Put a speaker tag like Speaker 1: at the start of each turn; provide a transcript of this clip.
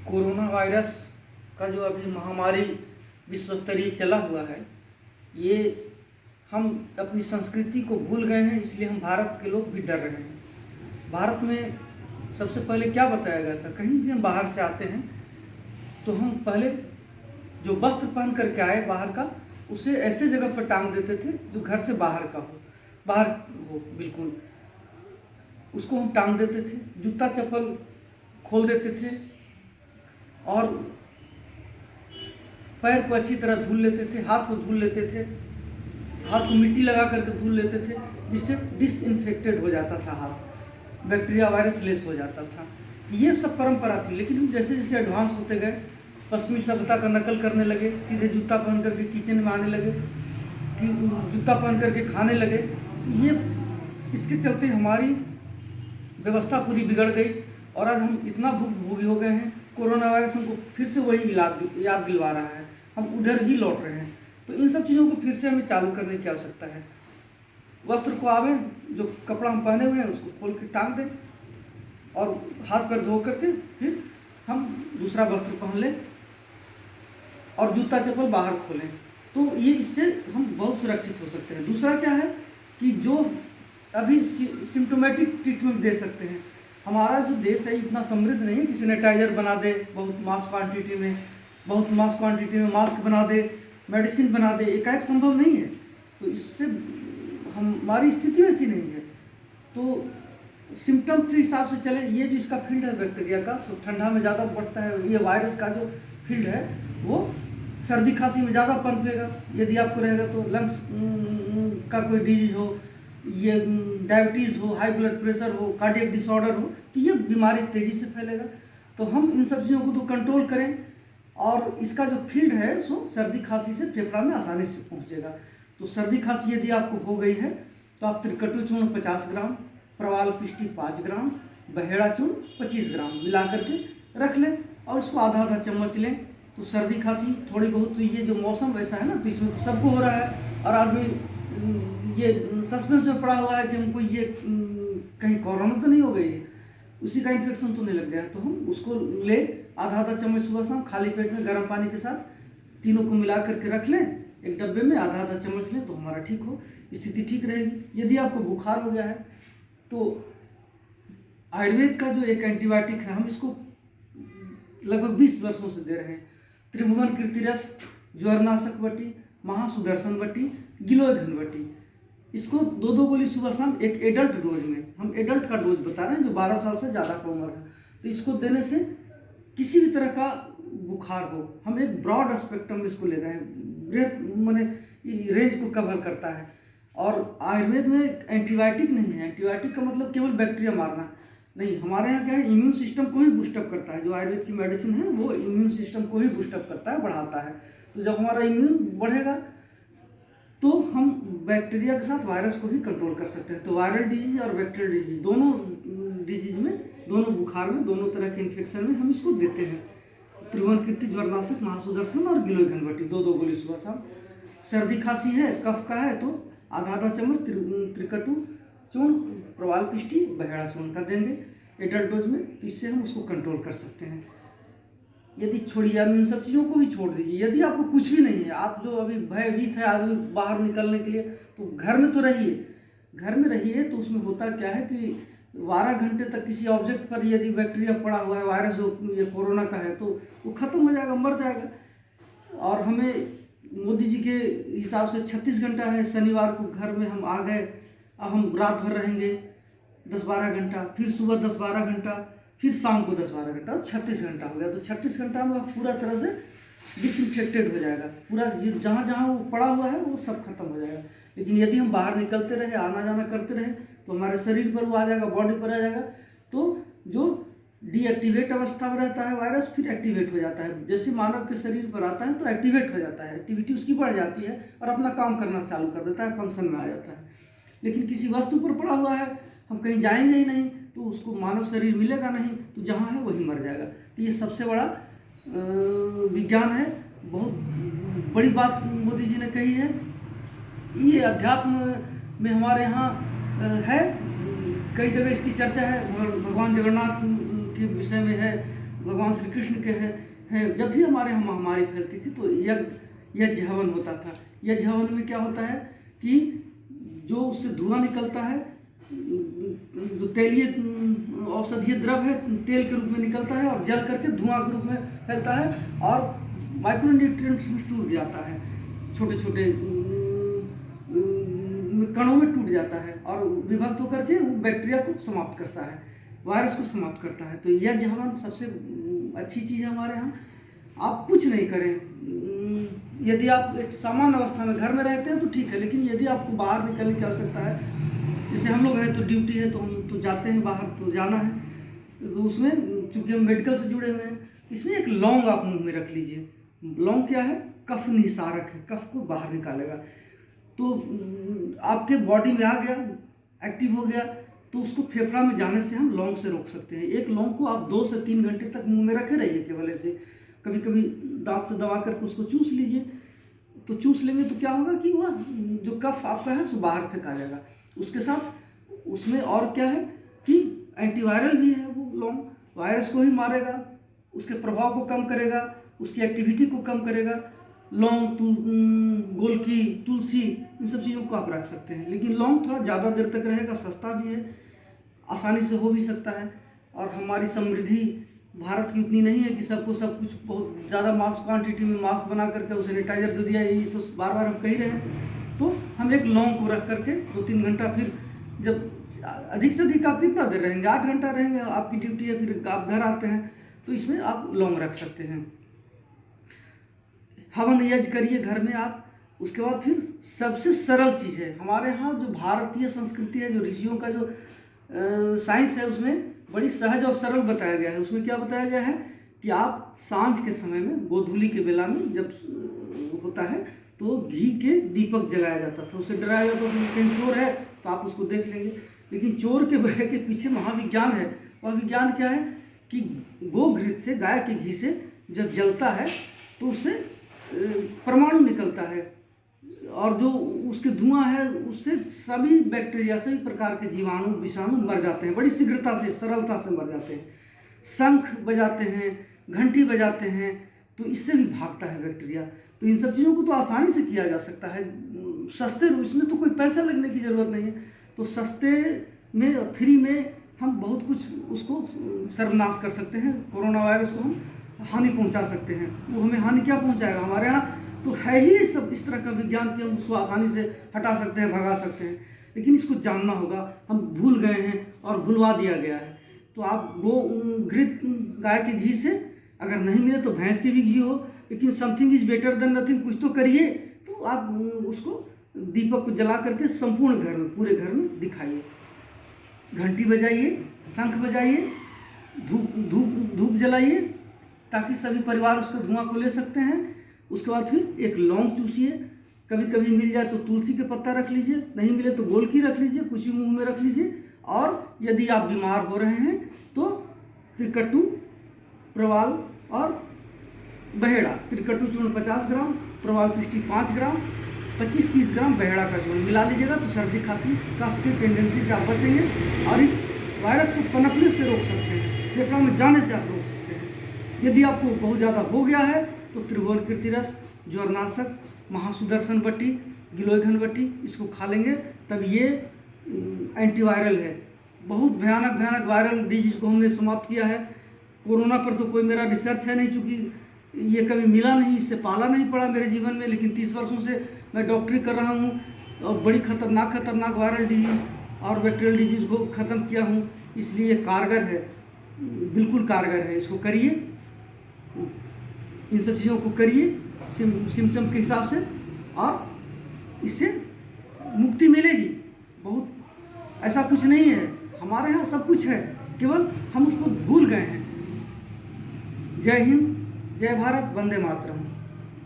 Speaker 1: Corona virus का जो अभी महामारी विश्व स्तरीय चला हुआ है, ये हम अपनी संस्कृति को भूल गए हैं, इसलिए हम भारत के लोग भी डर रहे हैं। भारत में सबसे पहले क्या बताया गया था, कहीं भी हम बाहर से आते हैं तो हम पहले जो वस्त्र पहन करके आए बाहर का, उसे ऐसे जगह पर टांग देते थे जो घर से बाहर का हो, बाहर हो बिल्कुल, उसको हम टांग देते थे। जूता चप्पल खोल देते थे और पैर को अच्छी तरह धुल लेते थे, हाथ को धुल लेते थे, हाथ को मिट्टी लगा करके धुल लेते थे, जिससे डिसइंफेक्टेड हो जाता था हाथ, बैक्टीरिया वायरस लेस हो जाता था। ये सब परंपरा थी, लेकिन हम जैसे जैसे एडवांस होते गए, पश्चिमी सभ्यता का नकल करने लगे, सीधे जूता पहन करके किचन में आने लगे, कि जूता पहन करके खाने लगे। ये इसके चलते हमारी व्यवस्था पूरी बिगड़ गई और आज हम इतना भोगी हो गए हैं। कोरोना वायरस हमको फिर से वही याद दिलवा रहा है, हम उधर ही लौट रहे हैं। तो इन सब चीज़ों को फिर से हमें चालू करने की आवश्यकता है। वस्त्र को आवे, जो कपड़ा हम पहने हुए हैं उसको खोल के टांग दें और हाथ पैर धो करके फिर हम दूसरा वस्त्र पहन लें और जूता चप्पल बाहर खोलें, तो ये इससे हम बहुत सुरक्षित हो सकते हैं। दूसरा क्या है कि जो अभी सिम्टोमेटिक ट्रीटमेंट दे सकते हैं। हमारा जो देश है इतना समृद्ध नहीं है कि सैनिटाइजर बना दे बहुत मास क्वांटिटी में मास्क बना दे, मेडिसिन बना दे, एकाएक संभव नहीं है। तो इससे हमारी स्थिति वैसी नहीं है। तो सिम्टम्स के हिसाब से चलें। ये जो इसका फील्ड है बैक्टीरिया का, सो ठंडा में ज़्यादा बढ़ता है। ये वायरस का जो फील्ड है वो सर्दी खांसी में ज़्यादा पनपेगा। यदि आपको रहेगा तो लंग्स का कोई डिजीज हो, ये डायबिटीज़ हो, हाई ब्लड प्रेशर हो, कार्डियक डिसऑर्डर हो, तो ये बीमारी तेज़ी से फैलेगा। तो हम इन सब चीज़ों को तो कंट्रोल करें और इसका जो फील्ड है सो सर्दी खांसी से फेफड़ा में आसानी से पहुंचेगा। तो सर्दी खांसी यदि आपको हो गई है तो आप त्रिकटु चूर्ण 50 ग्राम, प्रवाल पिष्टी 5 ग्राम, बहेड़ा चूर्ण 25 ग्राम मिला करके रख लें और उसको आधा आधा चम्मच लें। तो सर्दी खांसी थोड़ी बहुत, तो ये जो मौसम ऐसा है ना, तो इसमें तो सबको हो रहा है और आदमी ये सस्पेंस में पड़ा हुआ है कि हमको ये कहीं कोरोना तो नहीं हो गई है, उसी का इन्फेक्शन तो नहीं लग गया है। तो हम उसको ले आधा आधा चम्मच सुबह शाम खाली पेट में गर्म पानी के साथ तीनों को मिला करके रख लें एक डब्बे में, आधा आधा चम्मच लें तो हमारा ठीक हो, स्थिति ठीक रहेगी। यदि आपको बुखार हो गया है तो आयुर्वेद का जो एक एंटीबायोटिक है, हम इसको लगभग 20 वर्षों से दे रहे हैं। त्रिभुवन कीर्तिरस, ज्वरनाशक वटी, महासुदर्शन वटी, गिलोय घनवटी, इसको 2-2 गोली सुबह शाम एक एडल्ट डोज में, हम एडल्ट का डोज बता रहे हैं जो 12 साल से ज़्यादा का उम्र है। तो इसको देने से किसी भी तरह का बुखार हो, हम एक ब्रॉड स्पेक्ट्रम में इसको ले रहे हैं, मैंने रेंज को कवर करता है। और आयुर्वेद में एंटीबायोटिक नहीं है। एंटीबायोटिक का मतलब केवल बैक्टीरिया मारना नहीं, हमारे यहाँ क्या है, इम्यून सिस्टम को ही बूस्टअप करता है। जो आयुर्वेद की मेडिसिन है वो इम्यून सिस्टम को ही बूस्टअप करता है, बढ़ाता है। तो जब हमारा इम्यून बढ़ेगा तो हम बैक्टीरिया के साथ वायरस को ही कंट्रोल कर सकते हैं। तो वायरल डिजीज और बैक्टीरियल डिजीज, दोनों डिजीज में, दोनों बुखार में, दोनों तरह के इन्फेक्शन में हम इसको देते हैं। त्रिभुवन कीर्ति, ज्वरनाशक, महासुदर्शन और गिलोय घनवटी 2-2 गोली सुबह शाम। सर्दी खांसी है, कफ का है तो आधा आधा चम्मच त्रिकटु चूर्ण, प्रवाल पिष्टी, बहेड़ा चूर्ण का देंगे एडल्ट डोज में। तो इससे हम उसको कंट्रोल कर सकते हैं। यदि छोड़िए, आप इन सब चीज़ों को भी छोड़ दीजिए। यदि आपको कुछ भी नहीं है, आप जो अभी भयभीत है आदमी बाहर निकलने के लिए, तो घर में तो रहिए। घर में रहिए तो उसमें होता क्या है कि 12 घंटे तक किसी ऑब्जेक्ट पर यदि बैक्टीरिया पड़ा हुआ है, वायरस जो ये कोरोना का है, तो वो खत्म हो जाएगा, मर जाएगा। और हमें मोदी जी के हिसाब से 36 घंटा है। शनिवार को घर में हम आ गए, अब हम रात भर रहेंगे 10-12 घंटा, फिर सुबह 10-12 घंटा, फिर शाम को 10-12 घंटा, 36 घंटा हो गया। तो 36 घंटा में पूरा तरह से डिसइंफेक्टेड हो जाएगा, पूरा जहाँ जहाँ वो पड़ा हुआ है वो सब खत्म हो जाएगा। लेकिन यदि हम बाहर निकलते रहे, आना जाना करते रहे, तो हमारे शरीर पर वो आ जाएगा, बॉडी पर आ जाएगा। तो जो डीएक्टिवेट अवस्था में रहता है वायरस, फिर एक्टिवेट हो जाता है। जैसे मानव के शरीर पर आता है तो एक्टिवेट हो जाता है, एक्टिविटी उसकी बढ़ जाती है और अपना काम करना चालू कर देता है, फंक्शन में आ जाता है। लेकिन किसी वस्तु पर पड़ा हुआ है, हम कहीं जाएंगे ही नहीं तो उसको मानव शरीर मिलेगा नहीं, तो जहाँ है वहीं मर जाएगा। तो ये सबसे बड़ा विज्ञान है, बहुत बड़ी बात मोदी जी ने कही है। ये अध्यात्म में हमारे यहाँ है, कई जगह इसकी चर्चा है। भगवान जगन्नाथ के विषय में है, भगवान श्री कृष्ण के हैं। जब भी हमारे यहाँ महामारी फैलती थी तो यज्ञ हवन होता था। यज्ञ हवन में क्या होता है कि जो उससे धुआं निकलता है, जो तेलीय औषधीय द्रव्य है, तेल के रूप में निकलता है और जल करके धुआं के रूप में फैलता है और माइक्रोन्यूट्रिएंट्स में टूट जाता है, छोटे छोटे कणों में टूट जाता है और विभक्त होकर के वो बैक्टीरिया को समाप्त करता है, वायरस को समाप्त करता है। तो यज्ञ हवन सबसे अच्छी चीज़ है हमारे यहाँ। आप कुछ नहीं करें, यदि आप एक सामान्य अवस्था में घर में रहते हैं तो ठीक है, लेकिन यदि आपको बाहर निकलने की आवश्यकता है, जैसे हम लोग हैं तो ड्यूटी है तो हम तो जाते हैं बाहर, तो जाना है, तो उसमें चूँकि हम मेडिकल से जुड़े हुए हैं, इसमें एक लौंग आप मुंह में रख लीजिए। लौंग क्या है? कफ निसारक है, कफ को बाहर निकालेगा। तो आपके बॉडी में आ गया, एक्टिव हो गया, तो उसको फेफड़ा में जाने से हम लौंग से रोक सकते हैं। एक लौंग को आप 2 से 3 घंटे तक मुंह में रखे रहिए केवल ऐसे, कभी कभी दांत से दबा करके उसको चूस लीजिए। तो चूस लेंगे तो क्या होगा कि वह जो कफ आपका है उसको बाहर फेंका जाएगा। उसके साथ उसमें और क्या है कि एंटीवायरल भी है, वो लौंग वायरस को ही मारेगा, उसके प्रभाव को कम करेगा, उसकी एक्टिविटी को कम करेगा। लौंग, गोलकी, तुलसी, इन सब चीज़ों को आप रख सकते हैं। लेकिन लौंग थोड़ा ज़्यादा देर तक रहेगा, सस्ता भी है, आसानी से हो भी सकता है। और हमारी समृद्धि भारत की उतनी नहीं है कि सबको सब कुछ बहुत ज़्यादा मास क्वांटिटी में मास्क बना करके सैनिटाइजर दे दिया, यही तो बार बार हम कह रहे हैं। तो हम एक लौंग को रख करके 2-3 घंटा, फिर जब अधिक से अधिक आप कितना देर रहेंगे, 8 घंटा रहेंगे, आपकी ड्यूटी है, फिर आप घर आते हैं, तो इसमें आप लौंग रख सकते हैं। हवन यज्ञ करिए घर में आप। उसके बाद फिर सबसे सरल चीज़ है हमारे यहाँ, जो भारतीय संस्कृति है, जो ऋषियों का जो साइंस है, उसमें बड़ी सहज और सरल बताया गया है। उसमें क्या बताया गया है कि आप सांझ के समय में, गोधूली के बेला में जब होता है तो घी के दीपक जलाया जाता था, उससे डराया जाता था। कहीं चोर है तो आप उसको देख लेंगे, लेकिन चोर के भय के पीछे महाविज्ञान है। वह विज्ञान क्या है कि गोघृत से, गाय के घी से जब जलता है तो उससे परमाणु निकलता है और जो उसके धुआं है उससे सभी बैक्टीरिया, सभी प्रकार के जीवाणु, विषाणु मर जाते हैं, बड़ी शीघ्रता से, सरलता से मर जाते हैं। शंख बजाते हैं, घंटी बजाते हैं, तो इससे भी भागता है बैक्टीरिया। तो इन सब चीज़ों को तो आसानी से किया जा सकता है, सस्ते, इसमें तो कोई पैसा लगने की ज़रूरत नहीं है। तो सस्ते में, फ्री में हम बहुत कुछ उसको सर्वनाश कर सकते हैं। कोरोना वायरस को हम हानि पहुंचा सकते हैं। वो हमें हानि क्या पहुंचाएगा? हमारे यहाँ तो है ही सब इस तरह का विज्ञान कि हम उसको आसानी से हटा सकते हैं, भगा सकते हैं, लेकिन इसको जानना होगा। हम भूल गए हैं और भुलवा दिया गया है। तो आप घृत, गाय के घी से, अगर नहीं मिले तो भैंस के भी घी हो, लेकिन something is better than nothing, कुछ तो करिए। तो आप उसको दीपक को जला करके संपूर्ण घर में, पूरे घर में दिखाइए। घंटी बजाइए, शंख बजाइए, धूप जलाइए, ताकि सभी परिवार उसके धुआं को ले सकते हैं। उसके बाद फिर एक लौंग चूसिए, कभी कभी मिल जाए तो तुलसी के पत्ता रख लीजिए, नहीं मिले तो गोलकी रख लीजिए, कुछ भी मुंह में रख लीजिए। और यदि आप बीमार हो रहे हैं तो त्रिकटु, प्रवाल और बहेड़ा, त्रिकटु चूर्ण 50 ग्राम, प्रवाल पिष्टी 5 ग्राम, 25-30 ग्राम बहेड़ा का चूर्ण मिला लीजिएगा, तो सर्दी खांसी कफ की टेंडेंसी से आप बचेंगे और इस वायरस को पनपने से रोक सकते हैं, फेफड़ा में जाने से आप रोक सकते हैं। यदि आपको बहुत ज़्यादा हो गया है तो त्रिभुवन कीर्ति रस, ज्वरनाशक, महासुदर्शन बट्टी, गिलोय बट्टी, इसको खा लेंगे, तब ये एंटीवायरल है। बहुत भयानक वायरल डिजीज को हमने समाप्त किया है। कोरोना पर तो कोई मेरा रिसर्च है नहीं, चूँकि ये कभी मिला नहीं, इससे पाला नहीं पड़ा मेरे जीवन में, लेकिन 30 वर्षों से मैं डॉक्टरी कर रहा हूँ और बड़ी खतरनाक वायरल डिजीज और बैक्टीरियल डिजीज को ख़त्म किया हूँ। इसलिए ये कारगर है, बिल्कुल कारगर है। इसको करिए, इन सब चीज़ों को करिए सिम्टम के हिसाब से, और इससे मुक्ति मिलेगी। बहुत ऐसा कुछ नहीं है, हमारे यहाँ सब कुछ है, केवल हम उसको भूल गए हैं। जय हिंद, जय भारत, वंदे मातरम।